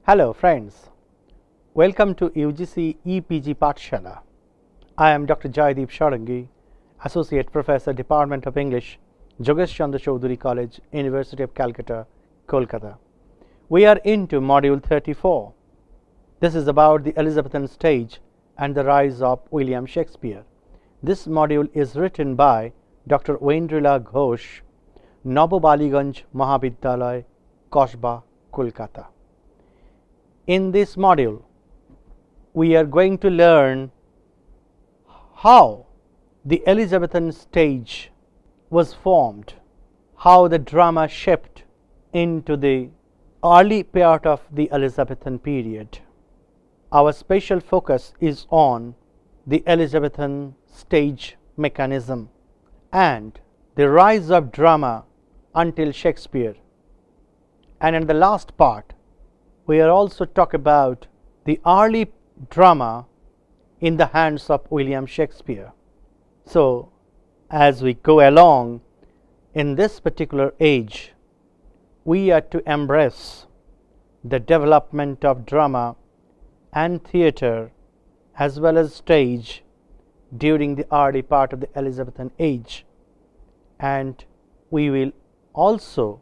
Hello friends, welcome to UGC EPG Pathshala. I am Dr. Jaideep Sharangi, Associate Professor, Department of English, Jogesh Chandra Chaudhary College, University of Calcutta, Kolkata. We are into Module 34. This is about the Elizabethan Stage and the rise of William Shakespeare. This module is written by Dr. Wendrila Ghosh, Nabobaliganj Mahavidyalaya, Kasba, Kolkata. In this module, we are going to learn how the Elizabethan stage was formed, how the drama shaped into the early part of the Elizabethan period. Our special focus is on the Elizabethan stage mechanism and the rise of drama until Shakespeare. And in the last part, we are also talk about the early drama in the hands of William Shakespeare. So, as we go along in this particular age, we are to embrace the development of drama and theatre as well as stage during the early part of the Elizabethan age, and we will also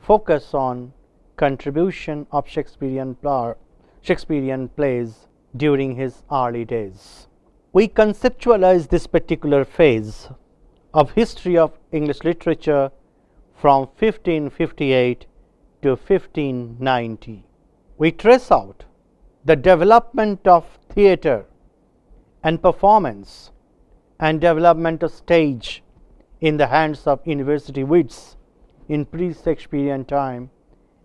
focus on contribution of Shakespearean plays during his early days. We conceptualize this particular phase of history of English literature from 1558 to 1590. We trace out the development of theatre and performance and development of stage in the hands of University Wits in pre-Shakespearean time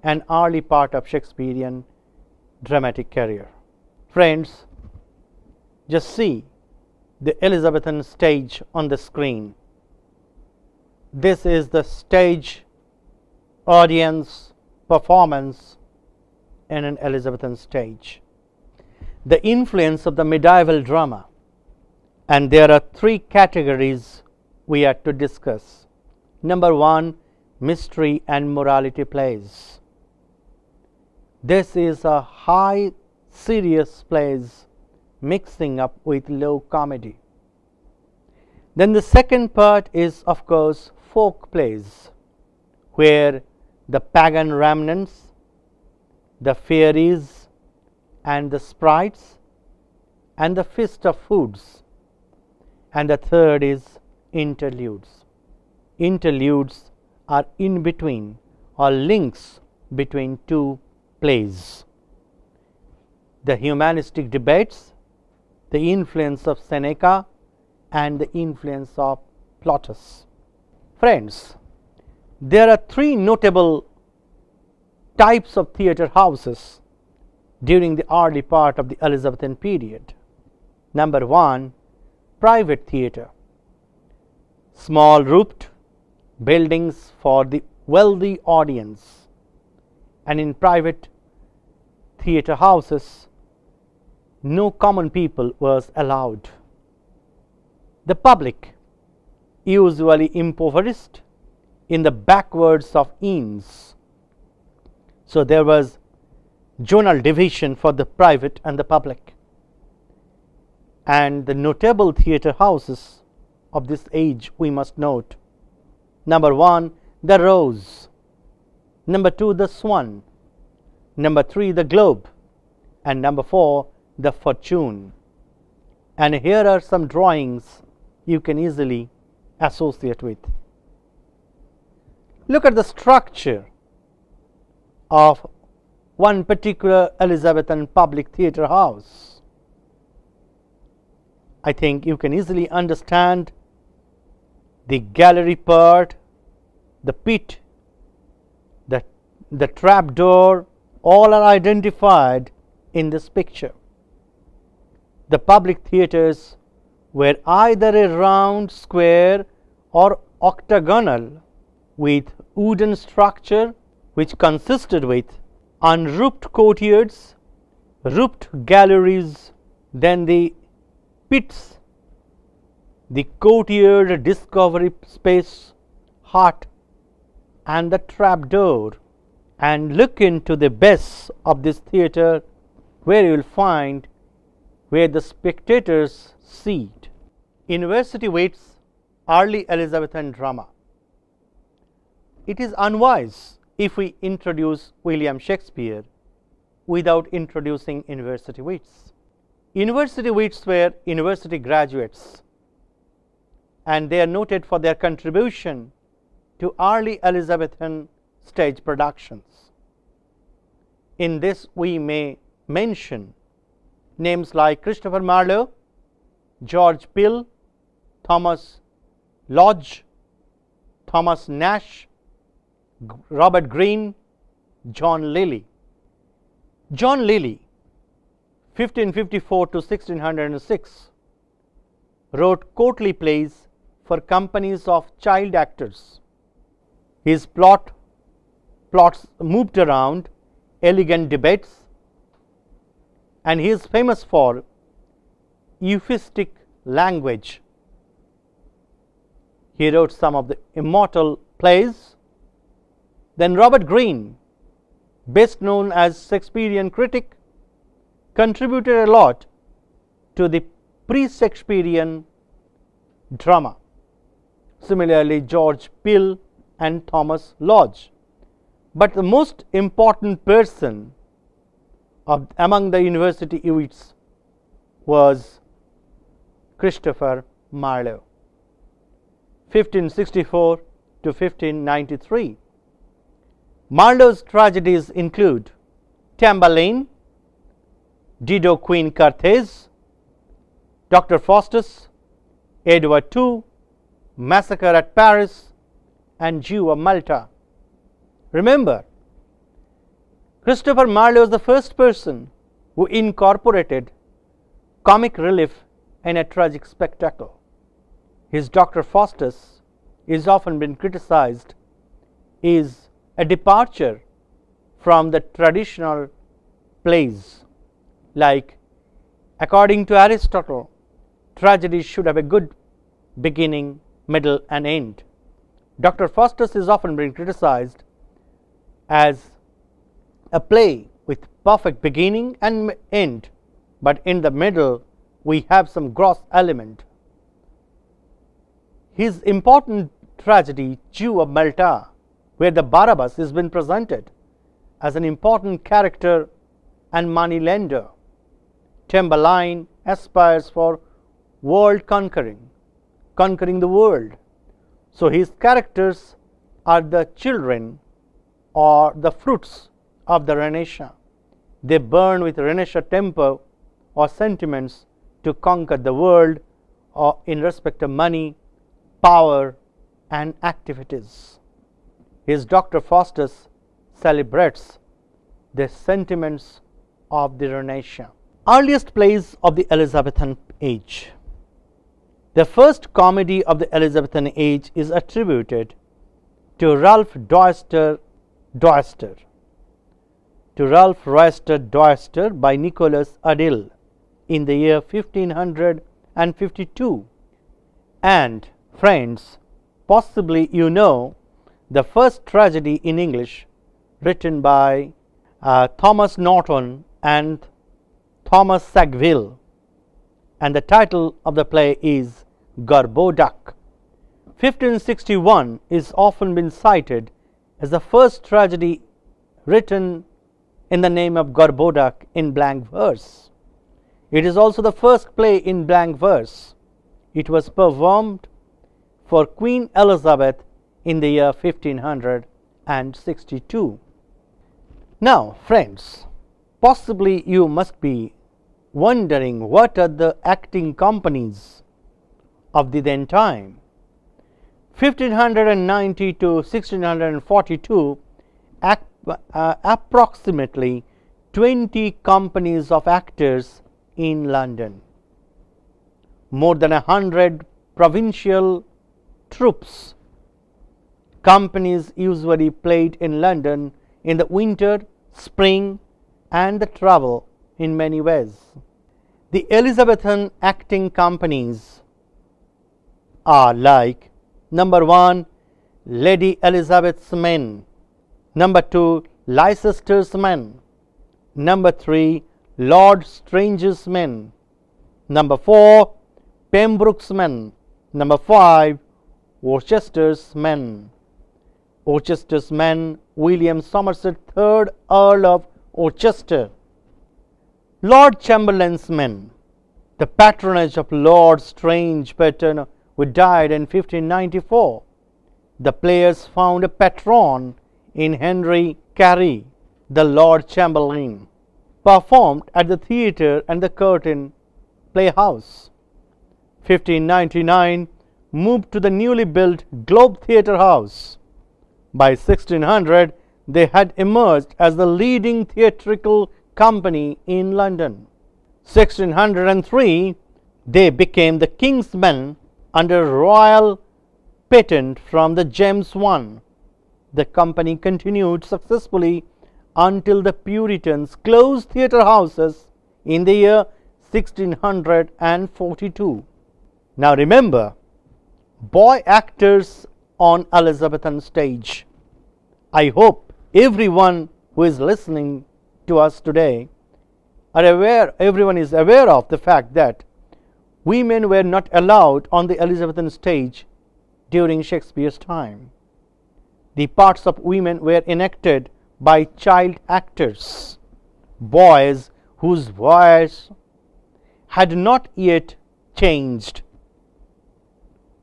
and early part of Shakespearean dramatic career. Friends, just see the Elizabethan stage on the screen. This is the stage audience performance in an Elizabethan stage. The influence of the medieval drama, and there are three categories we are to discuss. Number one, mystery and morality plays. This is a high serious plays mixing up with low comedy. Then the second part is of course folk plays, where the pagan remnants, the fairies and the sprites and the feast of foods. And the third is interludes. Interludes are in between or links between two plays. The humanistic debates, the influence of Seneca and the influence of Plautus. Friends, there are three notable types of theatre houses during the early part of the Elizabethan period. Number one, private theatre. Small roofed buildings for the wealthy audience. And in private theatre houses, no common people was allowed. The public, usually impoverished, in the backwards of inns. So there was zonal division for the private and the public. And the notable theatre houses of this age we must note. Number one, the Rose. Number two, the Swan. Number three, the Globe. And number four, the Fortune. And here are some drawings you can easily associate with. Look at the structure of one particular Elizabethan public theatre house. I think you can easily understand the gallery part, the pit, the trap door, all are identified in this picture. The public theatres were either a round, square or octagonal with wooden structure which consisted with unroofed courtyards, roofed galleries, then the pits, the courtyard discovery space, hut and the trap door, and look into the best of this theatre, where you will find where the spectators seat. University Wits, early Elizabethan drama. It is unwise if we introduce William Shakespeare without introducing University Wits. University Wits were university graduates, and they are noted for their contribution to early Elizabethan stage productions. In this we may mention names like Christopher Marlowe, George Peele, Thomas Lodge, Thomas Nash, Robert Greene, John Lilly. John Lilly, 1554 to 1606, wrote courtly plays for companies of child actors. His plots moved around elegant debates, and he is famous for euphemistic language. He wrote some of the immortal plays. Then Robert Greene, best known as Shakespearean critic, contributed a lot to the pre-Shakespearean drama. Similarly, George Peele and Thomas Lodge. But the most important person among the University Wits was Christopher Marlowe, 1564 to 1593. Marlowe's tragedies include Tamburlaine, Dido Queen Carthages, Dr. Faustus, Edward II, Massacre at Paris, and Jew of Malta. Remember, Christopher Marlowe is the first person who incorporated comic relief in a tragic spectacle. His Dr. Faustus is often been criticized is a departure from the traditional plays. Like, according to Aristotle, tragedies should have a good beginning, middle, and end. Dr. Faustus is often been criticized as a play with perfect beginning and end, but in the middle we have some gross element. His important tragedy, Jew of Malta, where the Barabbas has been presented as an important character and moneylender. Tamburlaine aspires for world conquering the world. So his characters are the children or the fruits of the Renaissance. They burn with Renaissance temper or sentiments to conquer the world, or in respect of money, power, and activities. His Dr. Faustus celebrates the sentiments of the Renaissance. Earliest plays of the Elizabethan age. The first comedy of the Elizabethan age is attributed to Ralph Royster by Nicholas Adil in the year 1552. And friends, possibly you know the first tragedy in English written by Thomas Norton and Thomas Sackville, and the title of the play is Gorboduc. 1561 is often been cited as the first tragedy written in the name of Gorboduc in blank verse. It is also the first play in blank verse. It was performed for Queen Elizabeth in the year 1562. Now, friends, possibly you must be wondering what are the acting companies of the then time. 1590 to 1642, approximately 20 companies of actors in London. More than 100 provincial troupes. Companies usually played in London in the winter, spring, and the travel in many ways. The Elizabethan acting companies are number 1, Lady Elizabeth's Men, number 2, Leicester's Men. Number 3, Lord Strange's Men. Number 4, Pembroke's Men. Number 5, Worcester's Men. Worcester's Men, William Somerset, 3rd Earl of Worcester. Lord Chamberlain's Men, the patronage of Lord Strange Patron, who died in 1594. The players found a patron in Henry Carey, the Lord Chamberlain. Performed at the Theatre and the Curtain Playhouse. 1599, moved to the newly built Globe Theatre House. By 1600, they had emerged as the leading theatrical company in London. 1603, they became the King's Men under royal patent from the James I. The company continued successfully until the Puritans closed theatre houses in the year 1642. Now remember, boy actors on Elizabethan Stage. I hope everyone who is listening to us today everyone is aware of the fact that women were not allowed on the Elizabethan stage during Shakespeare's time. The parts of women were enacted by child actors, boys whose voice had not yet changed.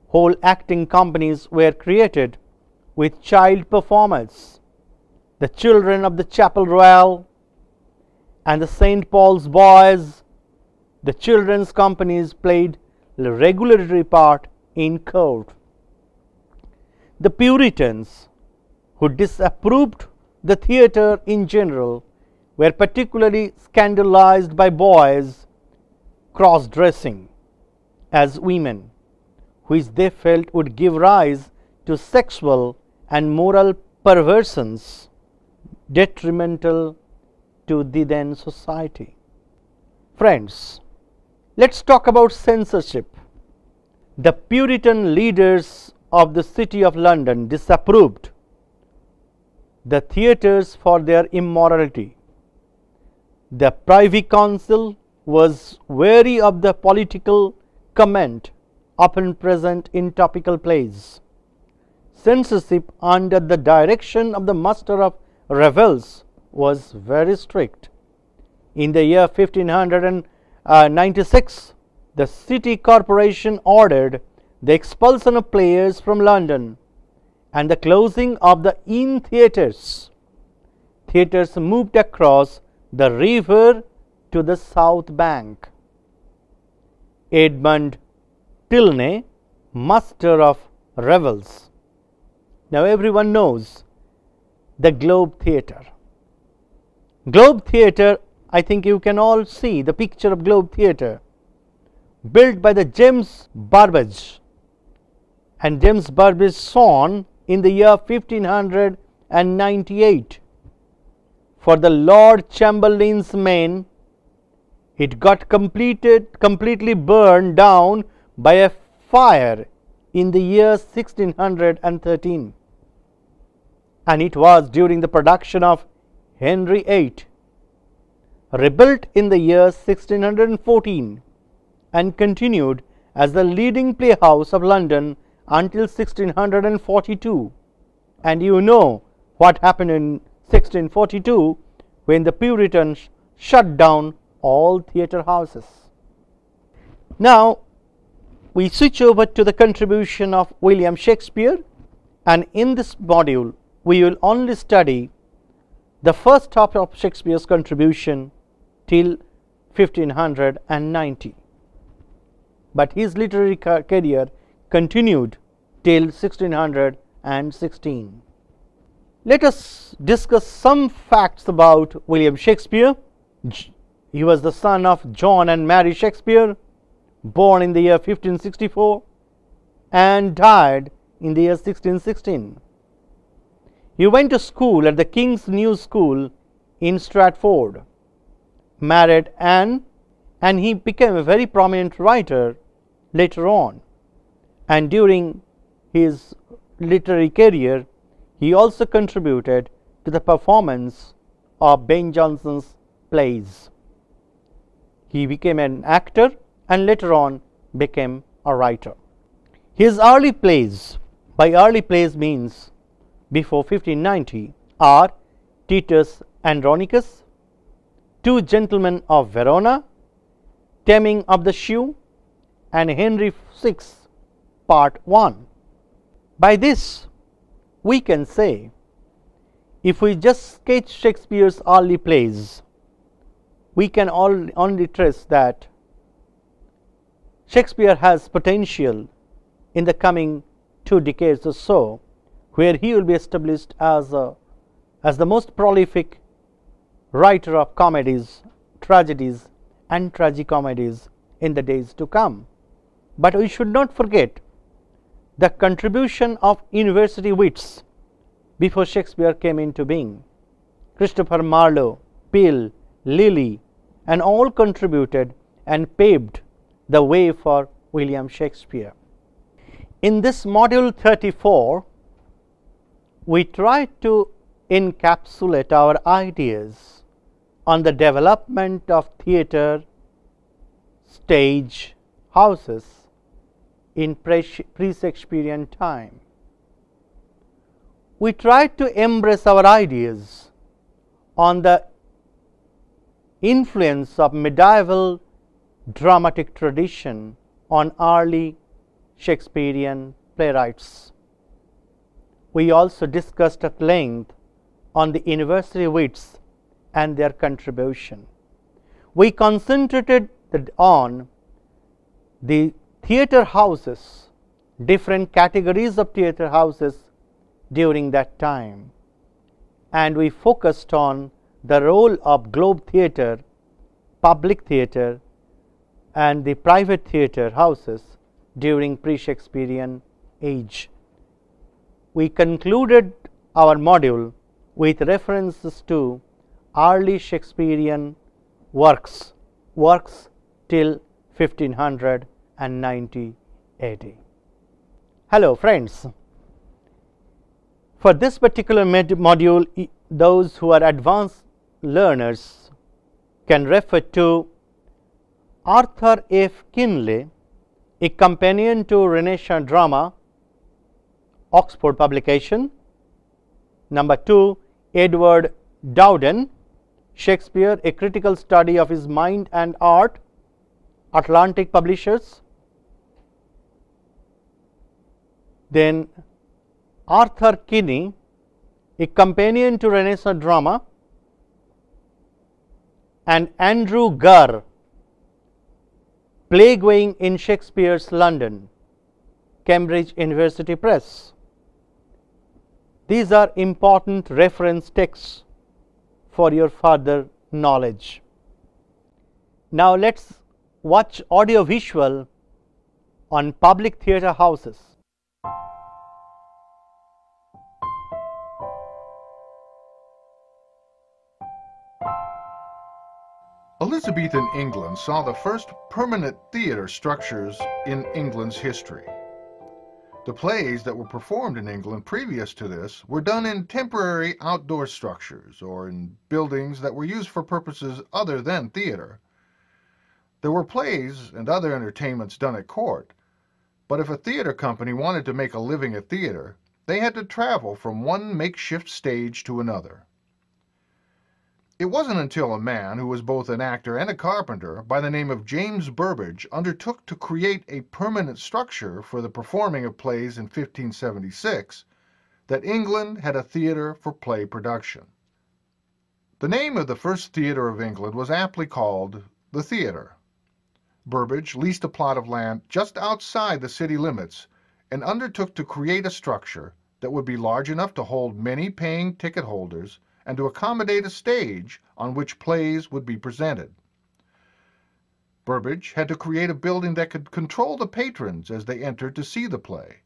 Whole acting companies were created with child performers. The children of the Chapel Royal and the St. Paul's Boys, the children's companies played a regulatory part in court. The Puritans, who disapproved the theatre in general, were particularly scandalized by boys cross-dressing as women, which they felt would give rise to sexual and moral perversions detrimental to the then society. Friends, let's talk about censorship. The Puritan leaders of the City of London disapproved the theatres for their immorality. The Privy Council was wary of the political comment often present in topical plays. Censorship under the direction of the Master of Revels was very strict. In the year 1596, the City Corporation ordered the expulsion of players from London and the closing of the inn theatres. Theatres moved across the river to the south bank. Edmund Tilney, Master of Revels. Now everyone knows the Globe Theatre. Globe Theatre, I think you can all see the picture of Globe Theatre, built by the James Burbage and James Burbage's son in the year 1598 for the Lord Chamberlain's Men. It got completely burned down by a fire in the year 1613, and it was during the production of Henry VIII, rebuilt in the year 1614 and continued as the leading playhouse of London until 1642. And you know what happened in 1642 when the Puritans shut down all theatre houses. Now we switch over to the contribution of William Shakespeare, and in this module we will only study the first half of Shakespeare's contribution till 1590, but his literary career continued till 1616. Let us discuss some facts about William Shakespeare. He was the son of John and Mary Shakespeare, born in the year 1564 and died in the year 1616. He went to school at the King's New School in Stratford, married Anne, and he became a very prominent writer later on. And during his literary career, he also contributed to the performance of Ben Jonson's plays. He became an actor and later on became a writer. His early plays, by early plays means before 1590, are Titus Andronicus, Two Gentlemen of Verona, Taming of the Shrew, and Henry VI, Part 1. By this, we can say, if we just sketch Shakespeare's early plays, we can only trace that Shakespeare has potential in the coming 2 decades or so, where he will be established as the most prolific writer of comedies, tragedies, and tragicomedies in the days to come. But we should not forget the contribution of University Wits before Shakespeare came into being. Christopher Marlowe, Peele, Lilly, and all contributed and paved the way for William Shakespeare. In this module 34, we try to encapsulate our ideas on the development of theatre, stage, houses in pre-Shakespearean time. We try to embrace our ideas on the influence of medieval dramatic tradition on early Shakespearean playwrights. We also discussed at length on the University Wits and their contribution. We concentrated on the theatre houses, different categories of theatre houses during that time, and we focused on the role of Globe Theatre, Public Theatre, and the private theatre houses during pre-Shakespearean age. We concluded our module with references to early Shakespearean works till 1590 AD. Hello friends. For this particular module, those who are advanced learners can refer to Arthur F. Kinley, A Companion to Renaissance Drama, Oxford publication. Number 2, Edward Dowden, Shakespeare, A Critical Study of His Mind and Art, Atlantic Publishers. Then Arthur Kinney, A Companion to Renaissance Drama, and Andrew Gurr, Playgoing in Shakespeare's London, Cambridge University Press. These are important reference texts for your further knowledge. Now let's watch audio visual on public theatre houses. Elizabethan England saw the first permanent theatre structures in England's history. The plays that were performed in England previous to this were done in temporary outdoor structures or in buildings that were used for purposes other than theatre. There were plays and other entertainments done at court, but if a theatre company wanted to make a living at theatre, they had to travel from one makeshift stage to another. It wasn't until a man who was both an actor and a carpenter by the name of James Burbage undertook to create a permanent structure for the performing of plays in 1576 that England had a theatre for play production. The name of the first theatre of England was aptly called the Theatre. Burbage leased a plot of land just outside the city limits and undertook to create a structure that would be large enough to hold many paying ticket holders and to accommodate a stage on which plays would be presented. Burbage had to create a building that could control the patrons as they entered to see the play.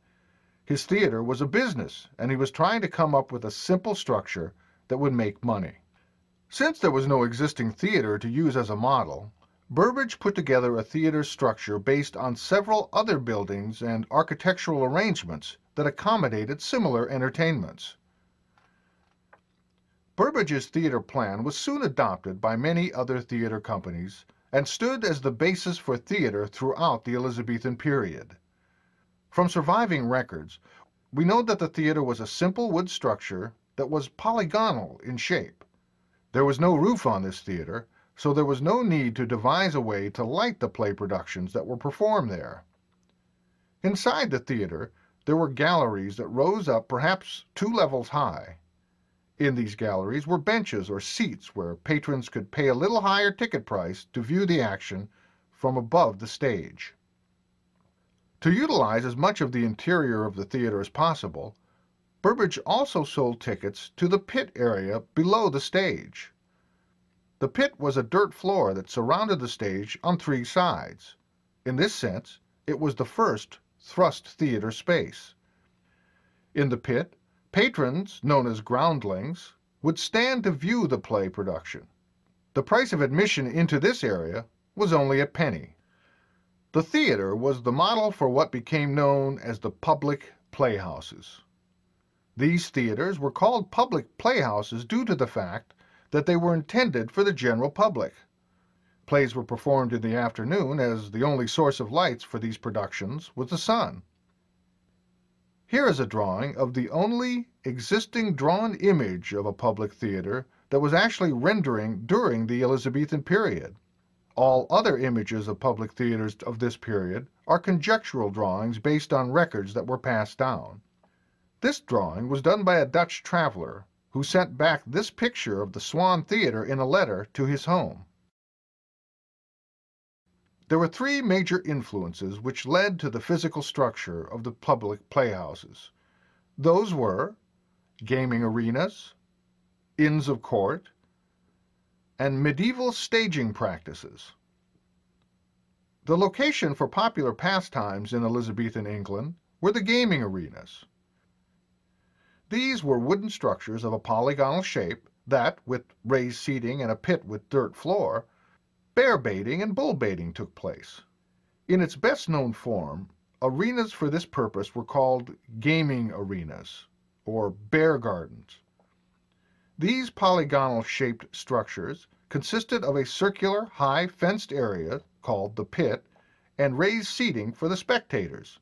His theatre was a business, and he was trying to come up with a simple structure that would make money. Since there was no existing theatre to use as a model, Burbage put together a theatre structure based on several other buildings and architectural arrangements that accommodated similar entertainments. Burbage's theater plan was soon adopted by many other theater companies and stood as the basis for theater throughout the Elizabethan period. From surviving records, we know that the theater was a simple wood structure that was polygonal in shape. There was no roof on this theater, so there was no need to devise a way to light the play productions that were performed there. Inside the theater, there were galleries that rose up perhaps 2 levels high. In these galleries were benches or seats where patrons could pay a little higher ticket price to view the action from above the stage. To utilize as much of the interior of the theater as possible, Burbage also sold tickets to the pit area below the stage. The pit was a dirt floor that surrounded the stage on 3 sides. In this sense, it was the first thrust theater space. In the pit, patrons, known as groundlings, would stand to view the play production. The price of admission into this area was only a penny. The theater was the model for what became known as the public playhouses. These theaters were called public playhouses due to the fact that they were intended for the general public. Plays were performed in the afternoon, as the only source of lights for these productions was the sun. Here is a drawing of the only existing drawn image of a public theater that was actually rendering during the Elizabethan period. All other images of public theaters of this period are conjectural drawings based on records that were passed down. This drawing was done by a Dutch traveler who sent back this picture of the Swan Theater in a letter to his home. There were 3 major influences which led to the physical structure of the public playhouses. Those were gaming arenas, inns of court, and medieval staging practices. The location for popular pastimes in Elizabethan England were the gaming arenas. These were wooden structures of a polygonal shape that, with raised seating and a pit with dirt floor, bear baiting and bull baiting took place. In its best-known form, arenas for this purpose were called gaming arenas, or bear gardens. These polygonal-shaped structures consisted of a circular, high, fenced area called the pit and raised seating for the spectators.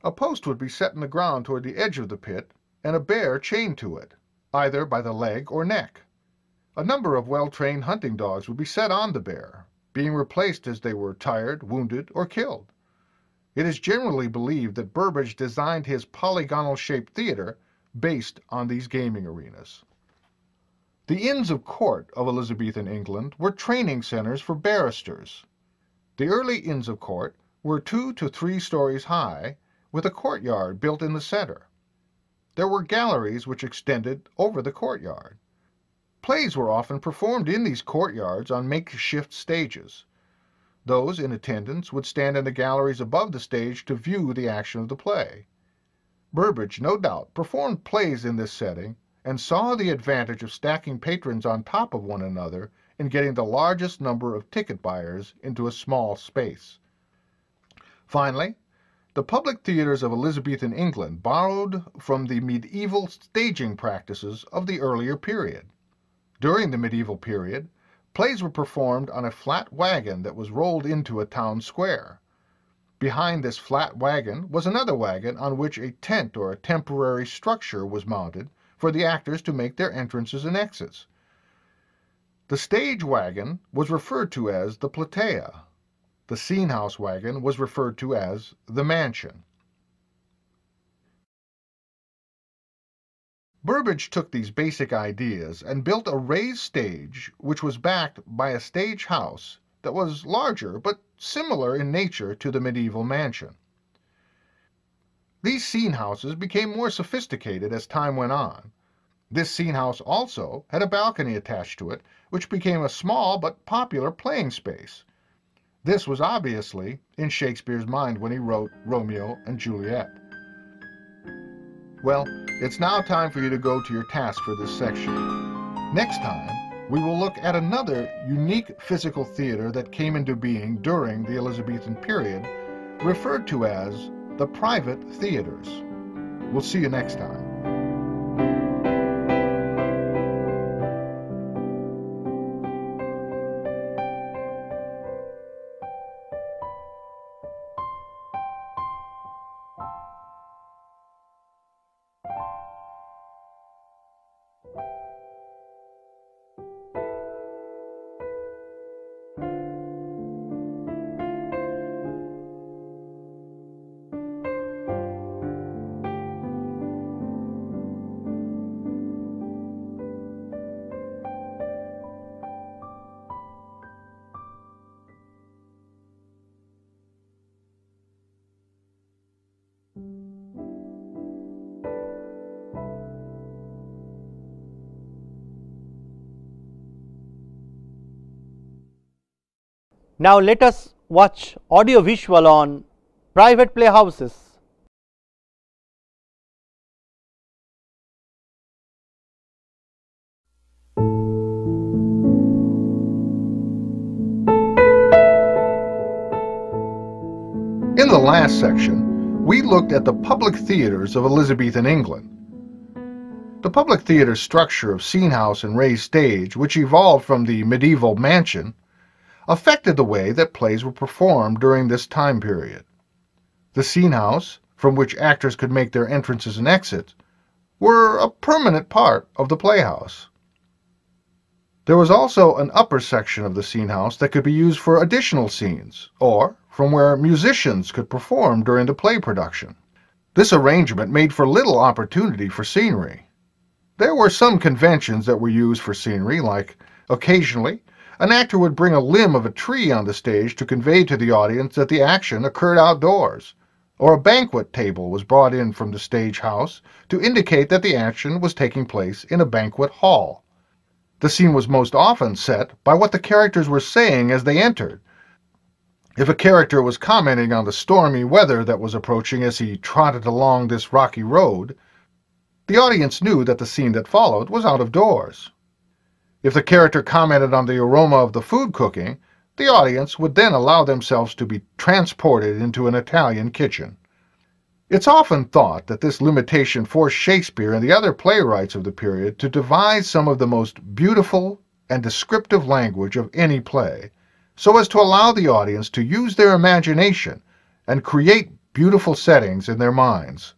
A post would be set in the ground toward the edge of the pit and a bear chained to it, either by the leg or neck. A number of well-trained hunting dogs would be set on the bear, being replaced as they were tired, wounded, or killed. It is generally believed that Burbage designed his polygonal-shaped theater based on these gaming arenas. The Inns of Court of Elizabethan England were training centers for barristers. The early Inns of Court were 2 to 3 stories high, with a courtyard built in the center. There were galleries which extended over the courtyard. Plays were often performed in these courtyards on makeshift stages. Those in attendance would stand in the galleries above the stage to view the action of the play. Burbage, no doubt, performed plays in this setting and saw the advantage of stacking patrons on top of one another in getting the largest number of ticket buyers into a small space. Finally, the public theaters of Elizabethan England borrowed from the medieval staging practices of the earlier period. During the medieval period, plays were performed on a flat wagon that was rolled into a town square. Behind this flat wagon was another wagon on which a tent or a temporary structure was mounted for the actors to make their entrances and exits. The stage wagon was referred to as the platea. The scene house wagon was referred to as the mansion. Burbage took these basic ideas and built a raised stage which was backed by a stage house that was larger but similar in nature to the medieval mansion. These scene houses became more sophisticated as time went on. This scene house also had a balcony attached to it, which became a small but popular playing space. This was obviously in Shakespeare's mind when he wrote Romeo and Juliet. Well, it's now time for you to go to your task for this section. Next time, we will look at another unique physical theater that came into being during the Elizabethan period, referred to as the private theaters. We'll see you next time. Now let us watch audio visual on private playhouses. In the last section, we looked at the public theaters of Elizabethan England. The public theater structure of scene house and raised stage, which evolved from the medieval mansion, affected the way that plays were performed during this time period. The scene house, from which actors could make their entrances and exits, were a permanent part of the playhouse. There was also an upper section of the scene house that could be used for additional scenes, or from where musicians could perform during the play production. This arrangement made for little opportunity for scenery. There were some conventions that were used for scenery, like occasionally an actor would bring a limb of a tree on the stage to convey to the audience that the action occurred outdoors, or a banquet table was brought in from the stage house to indicate that the action was taking place in a banquet hall. The scene was most often set by what the characters were saying as they entered. If a character was commenting on the stormy weather that was approaching as he trotted along this rocky road, the audience knew that the scene that followed was out of doors. If the character commented on the aroma of the food cooking, the audience would then allow themselves to be transported into an Italian kitchen. It's often thought that this limitation forced Shakespeare and the other playwrights of the period to devise some of the most beautiful and descriptive language of any play, so as to allow the audience to use their imagination and create beautiful settings in their minds.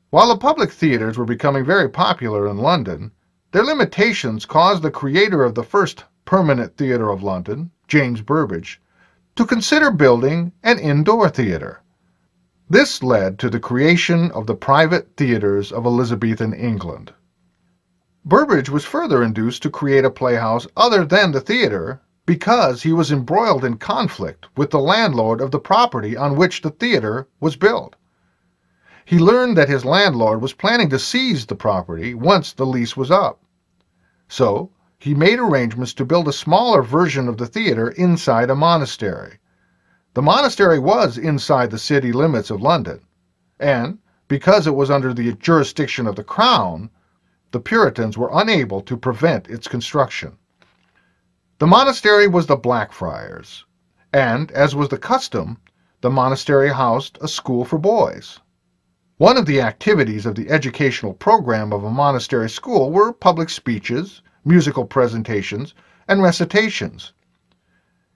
While the public theaters were becoming very popular in London, their limitations caused the creator of the first permanent theatre of London, James Burbage, to consider building an indoor theatre. This led to the creation of the private theatres of Elizabethan England. Burbage was further induced to create a playhouse other than the theatre because he was embroiled in conflict with the landlord of the property on which the theatre was built. He learned that his landlord was planning to seize the property once the lease was up. So, he made arrangements to build a smaller version of the theatre inside a monastery. The monastery was inside the city limits of London, and, because it was under the jurisdiction of the Crown, the Puritans were unable to prevent its construction. The monastery was the Blackfriars, and, as was the custom, the monastery housed a school for boys. One of the activities of the educational program of a monastery school were public speeches, musical presentations, and recitations.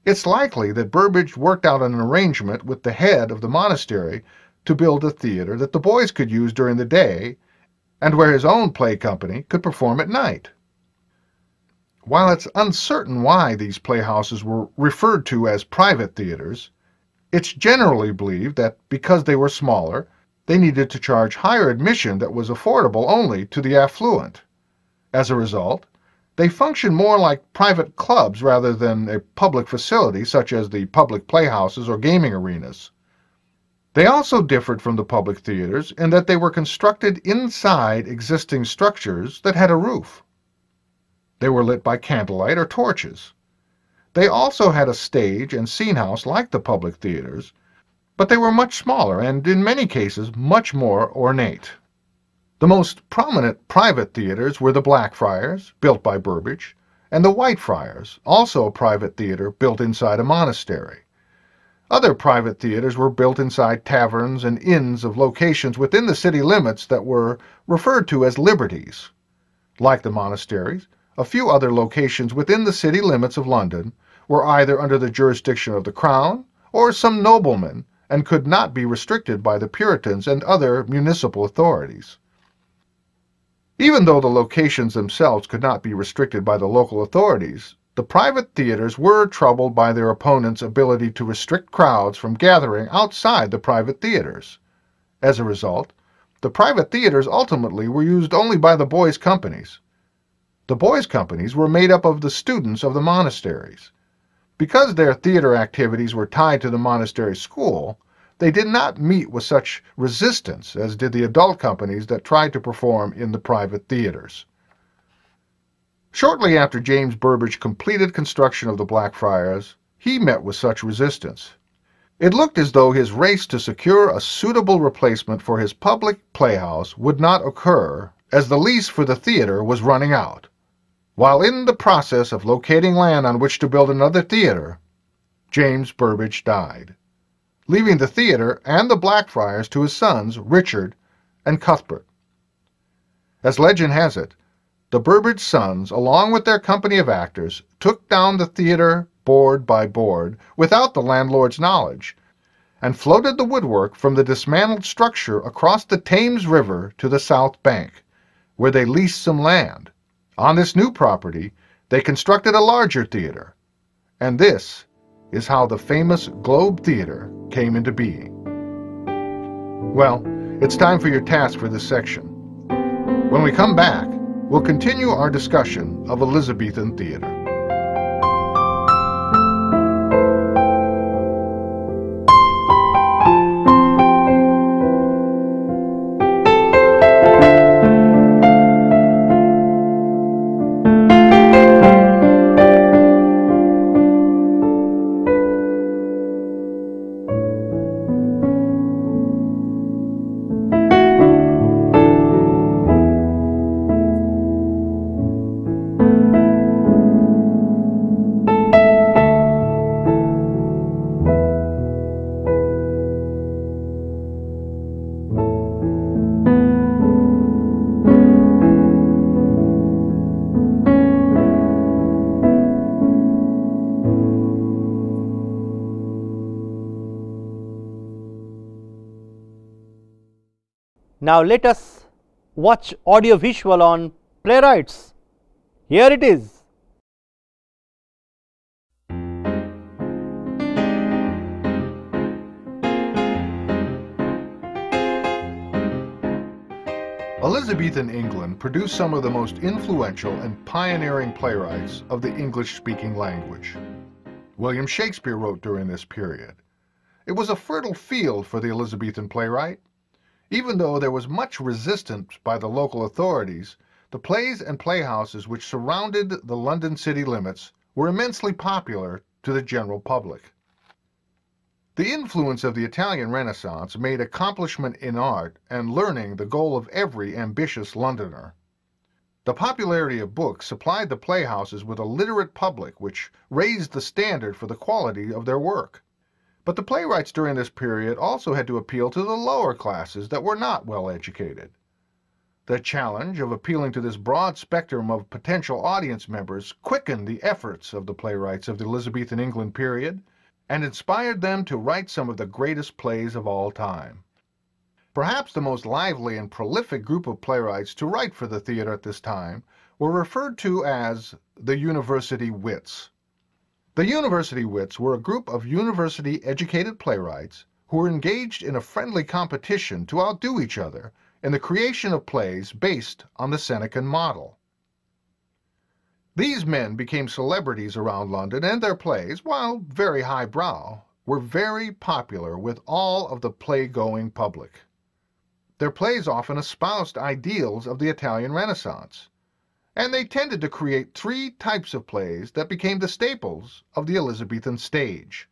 It's likely that Burbage worked out an arrangement with the head of the monastery to build a theatre that the boys could use during the day and where his own play company could perform at night. While it's uncertain why these playhouses were referred to as private theatres, it's generally believed that because they were smaller, they needed to charge higher admission that was affordable only to the affluent. As a result, they functioned more like private clubs rather than a public facility such as the public playhouses or gaming arenas. They also differed from the public theaters in that they were constructed inside existing structures that had a roof. They were lit by candlelight or torches. They also had a stage and scene house like the public theaters, but they were much smaller and, in many cases, much more ornate. The most prominent private theatres were the Blackfriars, built by Burbage, and the Whitefriars, also a private theatre built inside a monastery. Other private theatres were built inside taverns and inns of locations within the city limits that were referred to as liberties. Like the monasteries, a few other locations within the city limits of London were either under the jurisdiction of the Crown or some nobleman and could not be restricted by the Puritans and other municipal authorities. Even though the locations themselves could not be restricted by the local authorities, the private theatres were troubled by their opponents' ability to restrict crowds from gathering outside the private theatres. As a result, the private theatres ultimately were used only by the boys' companies. The boys' companies were made up of the students of the monasteries. Because their theatre activities were tied to the monastery school, they did not meet with such resistance as did the adult companies that tried to perform in the private theatres. Shortly after James Burbage completed construction of the Blackfriars, he met with such resistance. It looked as though his race to secure a suitable replacement for his public playhouse would not occur, as the lease for the theater was running out. While in the process of locating land on which to build another theater, James Burbage died, leaving the theater and the Blackfriars to his sons Richard and Cuthbert. As legend has it, the Burbage sons, along with their company of actors, took down the theater board by board without the landlord's knowledge, and floated the woodwork from the dismantled structure across the Thames River to the south bank, where they leased some land. On this new property, they constructed a larger theater, and this is how the famous Globe Theater came into being. Well, it's time for your task for this section. When we come back, we'll continue our discussion of Elizabethan theater. Now let us watch audio-visual on playwrights. Here it is. Elizabethan England produced some of the most influential and pioneering playwrights of the English-speaking language. William Shakespeare wrote during this period. It was a fertile field for the Elizabethan playwright. Even though there was much resistance by the local authorities, the plays and playhouses which surrounded the London city limits were immensely popular to the general public. The influence of the Italian Renaissance made accomplishment in art and learning the goal of every ambitious Londoner. The popularity of books supplied the playhouses with a literate public which raised the standard for the quality of their work. But the playwrights during this period also had to appeal to the lower classes that were not well educated. The challenge of appealing to this broad spectrum of potential audience members quickened the efforts of the playwrights of the Elizabethan England period and inspired them to write some of the greatest plays of all time. Perhaps the most lively and prolific group of playwrights to write for the theater at this time were referred to as the University Wits. The University Wits were a group of university-educated playwrights who were engaged in a friendly competition to outdo each other in the creation of plays based on the Senecan model. These men became celebrities around London, and their plays, while very highbrow, were very popular with all of the play-going public. Their plays often espoused ideals of the Italian Renaissance, and they tended to create three types of plays that became the staples of the Elizabethan stage.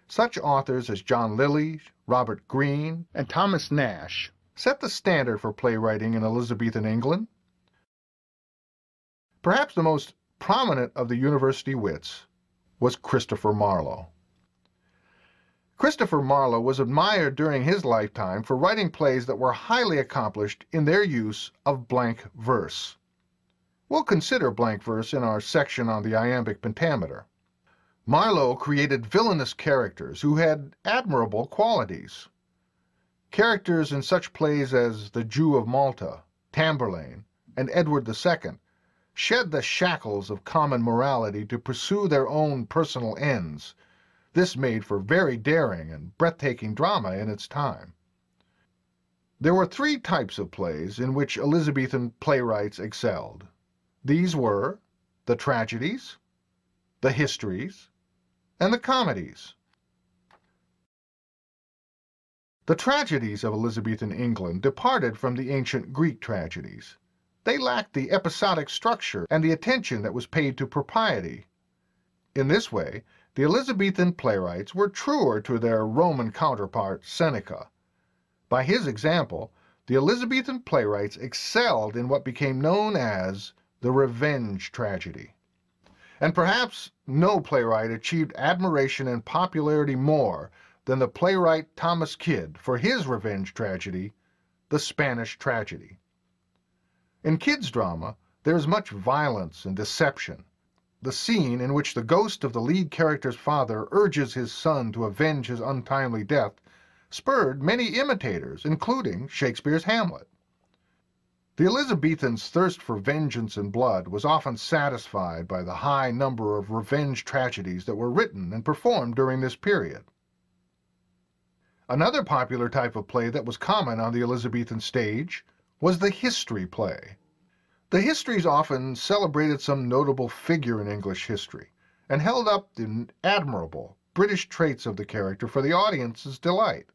Such authors as John Lilly, Robert Greene, and Thomas Nash set the standard for playwriting in Elizabethan England. Perhaps the most prominent of the University Wits was Christopher Marlowe. Christopher Marlowe was admired during his lifetime for writing plays that were highly accomplished in their use of blank verse. We'll consider blank verse in our section on the iambic pentameter. Marlowe created villainous characters who had admirable qualities. Characters in such plays as The Jew of Malta, Tamburlaine, and Edward II shed the shackles of common morality to pursue their own personal ends. This made for very daring and breathtaking drama in its time. There were three types of plays in which Elizabethan playwrights excelled. These were the tragedies, the histories, and the comedies. The tragedies of Elizabethan England departed from the ancient Greek tragedies. They lacked the episodic structure and the attention that was paid to propriety. In this way, the Elizabethan playwrights were truer to their Roman counterpart Seneca. By his example, the Elizabethan playwrights excelled in what became known as the revenge tragedy. And perhaps no playwright achieved admiration and popularity more than the playwright Thomas Kyd for his revenge tragedy, the Spanish Tragedy. In Kyd's drama, there is much violence and deception. The scene in which the ghost of the lead character's father urges his son to avenge his untimely death spurred many imitators, including Shakespeare's Hamlet. The Elizabethans' thirst for vengeance and blood was often satisfied by the high number of revenge tragedies that were written and performed during this period. Another popular type of play that was common on the Elizabethan stage was the history play. The histories often celebrated some notable figure in English history and held up the admirable British traits of the character for the audience's delight.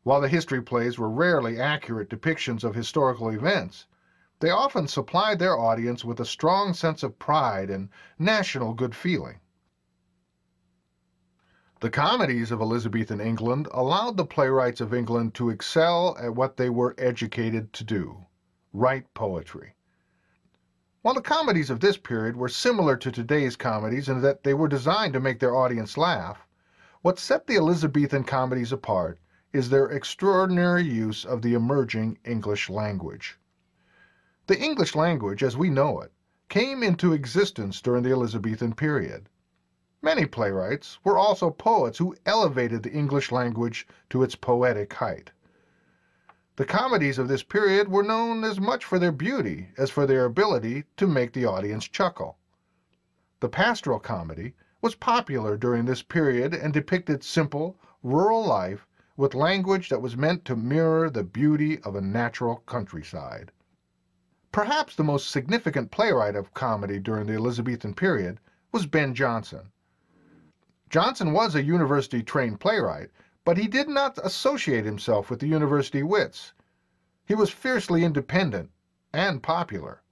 While the history plays were rarely accurate depictions of historical events, they often supplied their audience with a strong sense of pride and national good feeling. The comedies of Elizabethan England allowed the playwrights of England to excel at what they were educated to do: write poetry. While the comedies of this period were similar to today's comedies in that they were designed to make their audience laugh, what set the Elizabethan comedies apart is their extraordinary use of the emerging English language. The English language, as we know it, came into existence during the Elizabethan period. Many playwrights were also poets who elevated the English language to its poetic height. The comedies of this period were known as much for their beauty as for their ability to make the audience chuckle. The pastoral comedy was popular during this period and depicted simple, rural life with language that was meant to mirror the beauty of a natural countryside. Perhaps the most significant playwright of comedy during the Elizabethan period was Ben Jonson. Jonson was a university-trained playwright, but he did not associate himself with the University Wits. He was fiercely independent and popular.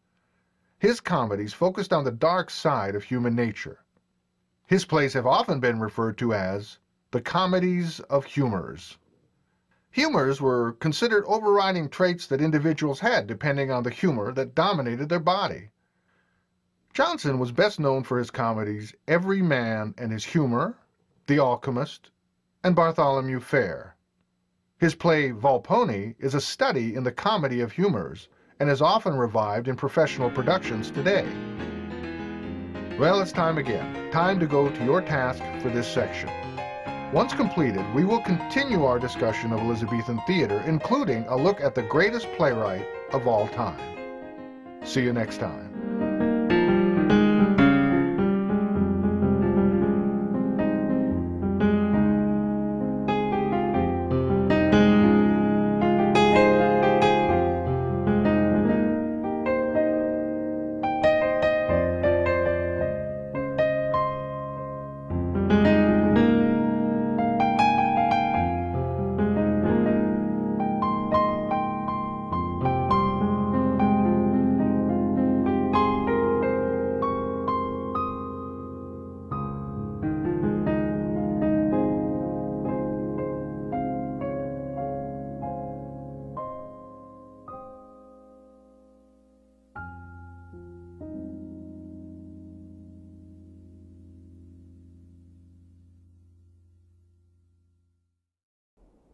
His comedies focused on the dark side of human nature. His plays have often been referred to as the comedies of humors. Humors were considered overriding traits that individuals had depending on the humor that dominated their body. Jonson was best known for his comedies Every Man and His Humor, The Alchemist, and Bartholomew Fair. His play Volpone is a study in the comedy of humors and is often revived in professional productions today. Well, it's time again. Time to go to your task for this section. Once completed, we will continue our discussion of Elizabethan theater, including a look at the greatest playwright of all time. See you next time.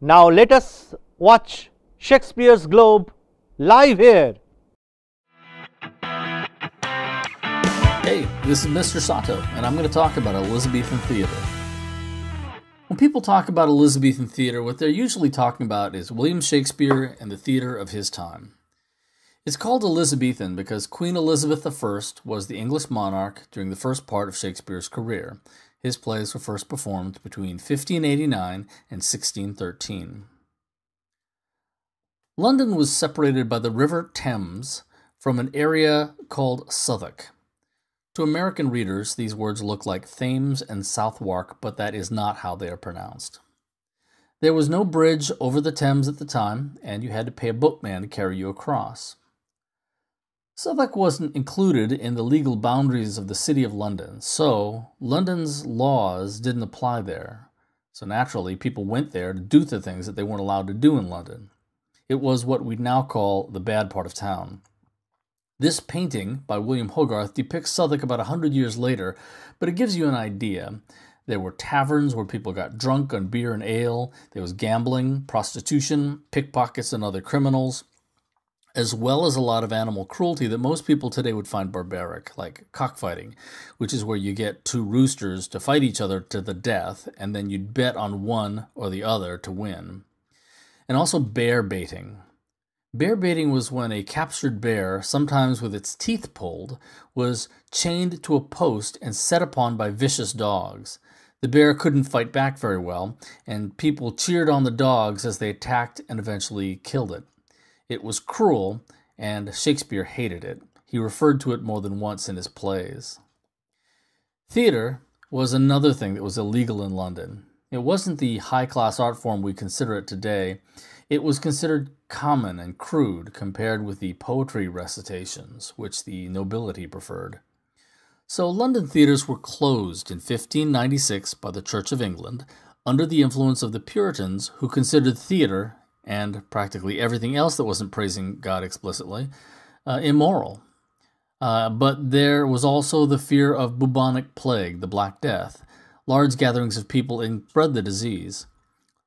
Now let us watch Shakespeare's Globe live here. Hey, this is Mr. Sato, and I'm going to talk about Elizabethan theater. When people talk about Elizabethan theater, what they're usually talking about is William Shakespeare and the theater of his time. It's called Elizabethan because Queen Elizabeth I was the English monarch during the first part of Shakespeare's career. His plays were first performed between 1589 and 1613. London was separated by the River Thames from an area called Southwark. To American readers, these words look like Thames and Southwark, but that is not how they are pronounced. There was no bridge over the Thames at the time, and you had to pay a boatman to carry you across. Southwark wasn't included in the legal boundaries of the City of London, so London's laws didn't apply there. So naturally, people went there to do the things that they weren't allowed to do in London. It was what we now call the bad part of town. This painting by William Hogarth depicts Southwark about 100 years later, but it gives you an idea. There were taverns where people got drunk on beer and ale. There was gambling, prostitution, pickpockets, and other criminals, as well as a lot of animal cruelty that most people today would find barbaric, like cockfighting, which is where you get two roosters to fight each other to the death, and then you'd bet on one or the other to win. And also bear baiting. Bear baiting was when a captured bear, sometimes with its teeth pulled, was chained to a post and set upon by vicious dogs. The bear couldn't fight back very well, and people cheered on the dogs as they attacked and eventually killed it. It was cruel, and Shakespeare hated it. He referred to it more than once in his plays. Theater was another thing that was illegal in London. It wasn't the high-class art form we consider it today. It was considered common and crude compared with the poetry recitations, which the nobility preferred. So London theatres were closed in 1596 by the Church of England under the influence of the Puritans, who considered theatre and practically everything else that wasn't praising God explicitly, immoral. But there was also the fear of bubonic plague, the Black Death. Large gatherings of people spread the disease.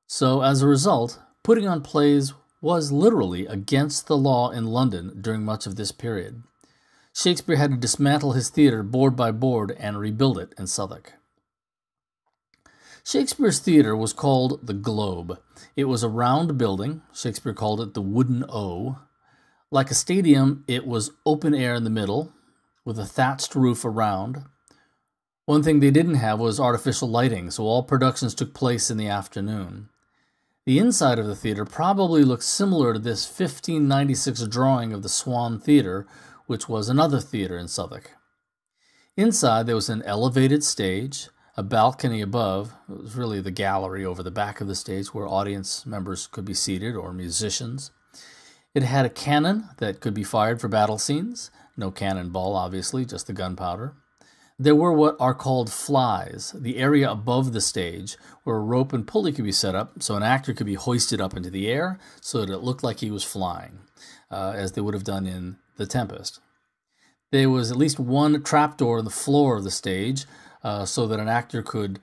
So as a result, putting on plays was literally against the law in London during much of this period. Shakespeare had to dismantle his theatre board by board and rebuild it in Southwark. Shakespeare's theatre was called the Globe. It was a round building. Shakespeare called it the Wooden O. Like a stadium, it was open air in the middle, with a thatched roof around. One thing they didn't have was artificial lighting, so all productions took place in the afternoon. The inside of the theatre probably looks similar to this 1596 drawing of the Swan Theatre, which was another theatre in Southwark. Inside there was an elevated stage, a balcony above. It was really the gallery over the back of the stage where audience members could be seated, or musicians. It had a cannon that could be fired for battle scenes. No cannonball, obviously, just the gunpowder. There were what are called flies, the area above the stage where a rope and pulley could be set up so an actor could be hoisted up into the air so that it looked like he was flying, as they would have done in The Tempest. There was at least one trapdoor in the floor of the stage so that an actor could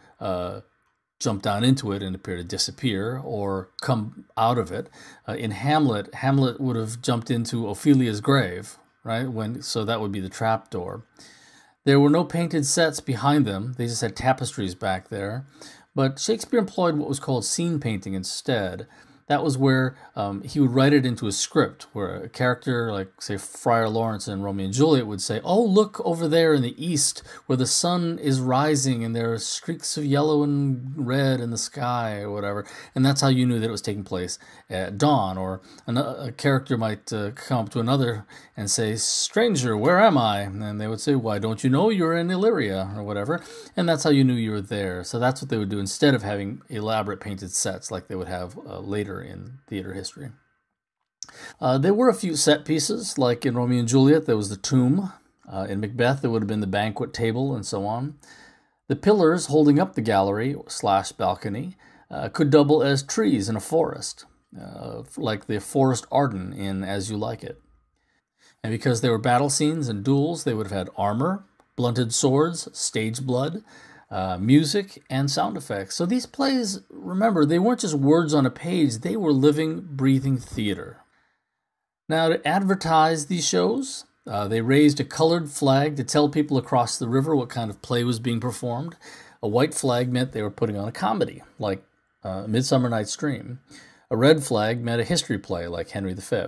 jump down into it and appear to disappear or come out of it. In Hamlet, Hamlet would have jumped into Ophelia's grave, right? So that would be the trapdoor. There were no painted sets behind them. They just had tapestries back there. But Shakespeare employed what was called scene painting instead. That was where he would write it into a script, where a character like, say, Friar Lawrence in Romeo and Juliet would say, "Oh, look over there in the east where the sun is rising and there are streaks of yellow and red in the sky," or whatever. And that's how you knew that it was taking place at dawn. Or a character might come up to another and say, "Stranger, where am I?" And they would say, "Why, don't you know you're in Illyria," or whatever. And that's how you knew you were there. So that's what they would do instead of having elaborate painted sets like they would have later in theater history. There were a few set pieces, like in Romeo and Juliet, there was the tomb. In Macbeth, there would have been the banquet table and so on. The pillars holding up the gallery / balcony could double as trees in a forest, like the Forest Arden in As You Like It. And because there were battle scenes and duels, they would have had armor, blunted swords, stage blood, music, and sound effects. So these plays, remember, they weren't just words on a page, they were living, breathing theater. Now, to advertise these shows, they raised a colored flag to tell people across the river what kind of play was being performed. A white flag meant they were putting on a comedy, like Midsummer Night's Dream. A red flag meant a history play, like Henry V.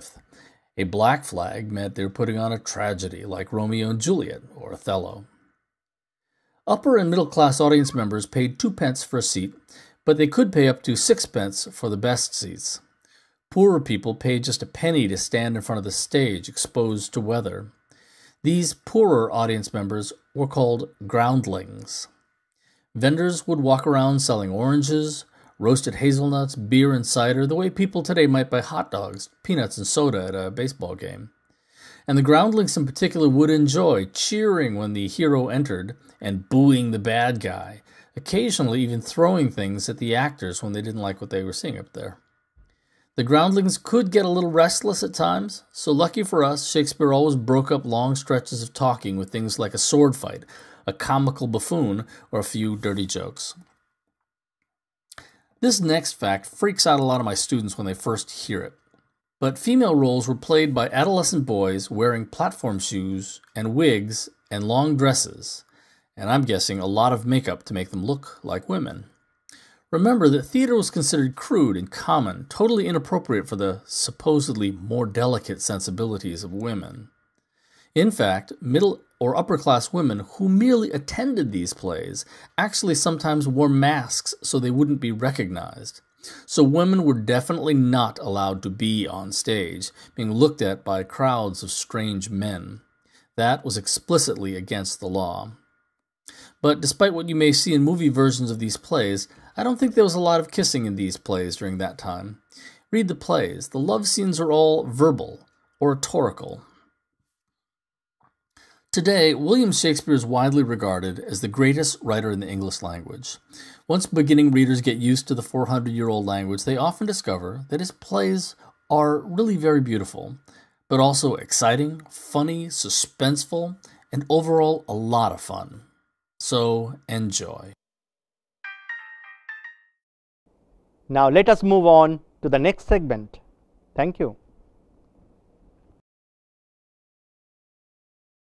A black flag meant they were putting on a tragedy, like Romeo and Juliet or Othello. Upper and middle class audience members paid 2p for a seat, but they could pay up to 6p for the best seats. Poorer people paid just a penny to stand in front of the stage, exposed to weather. These poorer audience members were called groundlings. Vendors would walk around selling oranges, roasted hazelnuts, beer and cider, the way people today might buy hot dogs, peanuts and soda at a baseball game. And the groundlings in particular would enjoy cheering when the hero entered and booing the bad guy, occasionally even throwing things at the actors when they didn't like what they were seeing up there. The groundlings could get a little restless at times, so lucky for us, Shakespeare always broke up long stretches of talking with things like a sword fight, a comical buffoon, or a few dirty jokes. This next fact freaks out a lot of my students when they first hear it. But female roles were played by adolescent boys wearing platform shoes and wigs and long dresses, and I'm guessing a lot of makeup to make them look like women. Remember that theater was considered crude and common, totally inappropriate for the supposedly more delicate sensibilities of women. In fact, middle or upper-class women who merely attended these plays actually sometimes wore masks so they wouldn't be recognized. So women were definitely not allowed to be on stage, being looked at by crowds of strange men. That was explicitly against the law. But despite what you may see in movie versions of these plays, I don't think there was a lot of kissing in these plays during that time. Read the plays. The love scenes are all verbal, oratorical. Today, William Shakespeare is widely regarded as the greatest writer in the English language. Once beginning readers get used to the 400-year-old language, they often discover that his plays are really very beautiful, but also exciting, funny, suspenseful, and overall a lot of fun. So, enjoy. Now let us move on to the next segment. Thank you.